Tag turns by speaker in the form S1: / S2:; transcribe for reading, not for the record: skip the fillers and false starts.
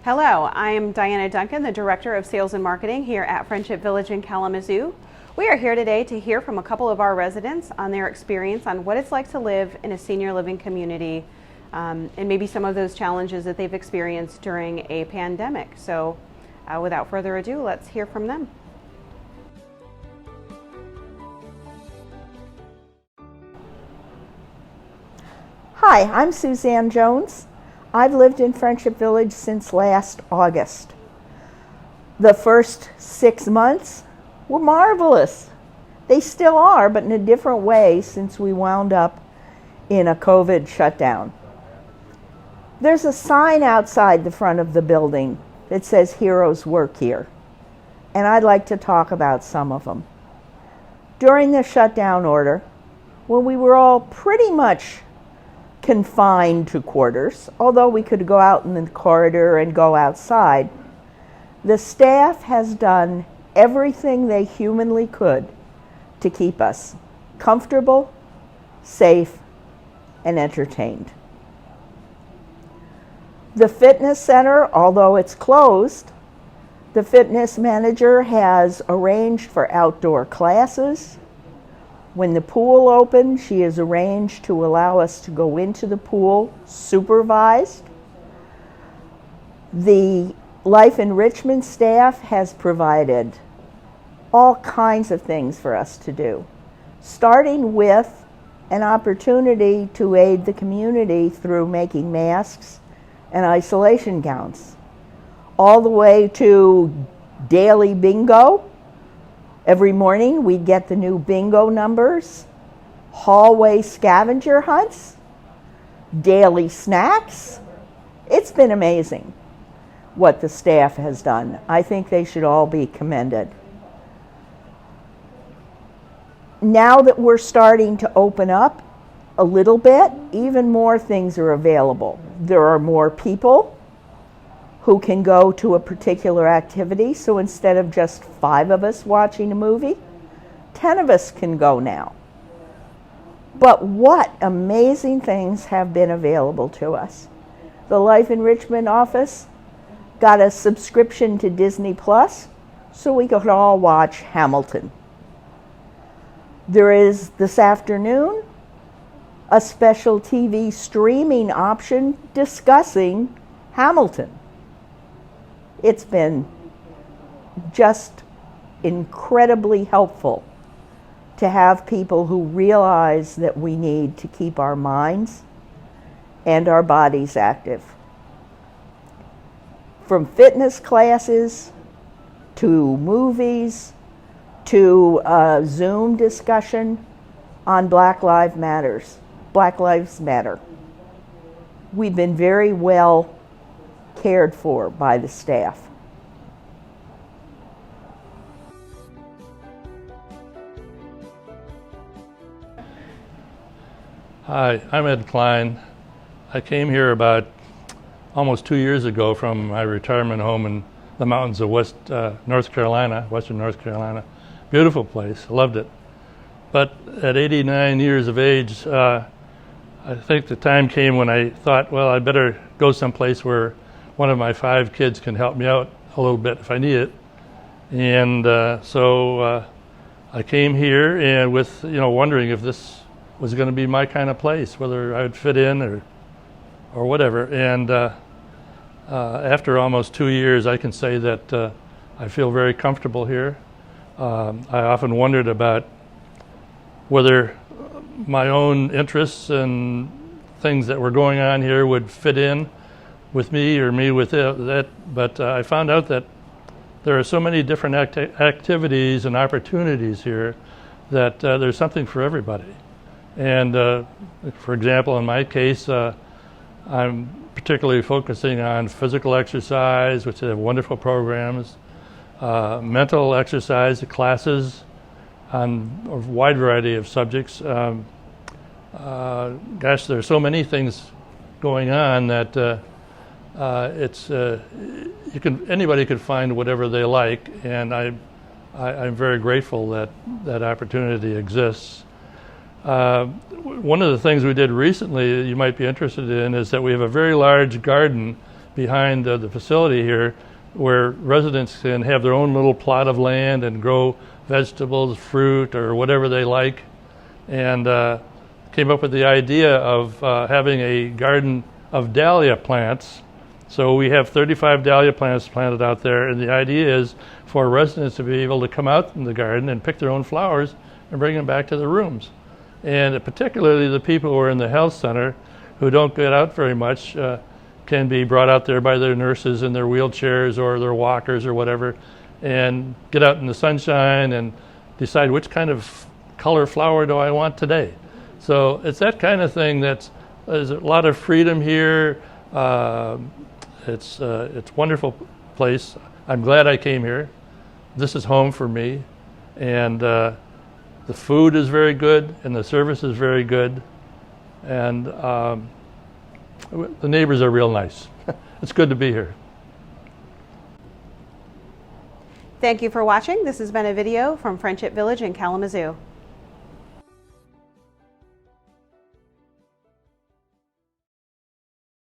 S1: Hello, I am Diana Duncan, the Director of Sales and Marketing here at Friendship Village in Kalamazoo. We are here today to hear from a couple of our residents on their experience on what it's like to live in a senior living community and maybe some of those challenges that they've experienced during a pandemic. So without further ado, let's hear from them.
S2: Hi, I'm Suzanne Jones. I've lived in Friendship Village since last August. The first 6 months were marvelous. They still are, but in a different way since we wound up in a COVID shutdown. There's a sign outside the front of the building that says heroes work here, and I'd like to talk about some of them. During the shutdown order, when we were all pretty much confined to quarters, although we could go out in the corridor and go outside, the staff has done everything they humanly could to keep us comfortable, safe, and entertained. The fitness center, although it's closed, the fitness manager has arranged for outdoor classes. When the pool opened, she has arranged to allow us to go into the pool supervised. The life enrichment staff has provided all kinds of things for us to do, starting with an opportunity to aid the community through making masks and isolation gowns, all the way to daily bingo. Every morning we get the new bingo numbers, hallway scavenger hunts, daily snacks. It's been amazing what the staff has done. I think they should all be commended. Now that we're starting to open up a little bit, even more things are available. There are more people who can go to a particular activity. So instead of just 5 of us watching a movie, 10 of us can go now. But what amazing things have been available to us. The Life Enrichment Office got a subscription to Disney Plus so we could all watch Hamilton. There is, this afternoon, a special TV streaming option discussing Hamilton. It's been just incredibly helpful to have people who realize that we need to keep our minds and our bodies active. From fitness classes to movies to a Zoom discussion on Black Lives Matter. We've been very well cared for by the staff.
S3: Hi, I'm Ed Klein. I came here about almost 2 years ago from my retirement home in the mountains of western North Carolina. Beautiful place, loved it. But at 89 years of age, I think the time came when I thought, well, I better go someplace where one of my 5 kids can help me out a little bit if I need it. And so I came here and with, wondering if this was going to be my kind of place, whether I would fit in or whatever. And after almost 2 years, I can say that I feel very comfortable here. I often wondered about whether my own interests and things that were going on here would fit in with me or me with that, but I found out that there are so many different activities and opportunities here that there's something for everybody. And for example, in my case, I'm particularly focusing on physical exercise, which have wonderful programs, mental exercise classes on a wide variety of subjects. Gosh, there are so many things going on that anybody could find whatever they like, and I'm very grateful that that opportunity exists. One of the things we did recently that you might be interested in is that we have a very large garden behind the facility here, where residents can have their own little plot of land and grow vegetables, fruit, or whatever they like, and came up with the idea of having a garden of dahlia plants. So we have 35 dahlia plants planted out there, and the idea is for residents to be able to come out in the garden and pick their own flowers and bring them back to the rooms. And particularly the people who are in the health center who don't get out very much can be brought out there by their nurses in their wheelchairs or their walkers or whatever, and get out in the sunshine and decide which kind of color flower do I want today. So it's that kind of thing. There's a lot of freedom here. It's a wonderful place. I'm glad I came here. This is home for me, and the food is very good, and the service is very good, and the neighbors are real nice. It's good to be here.
S1: Thank you for watching. This has been a video from Friendship Village in Kalamazoo.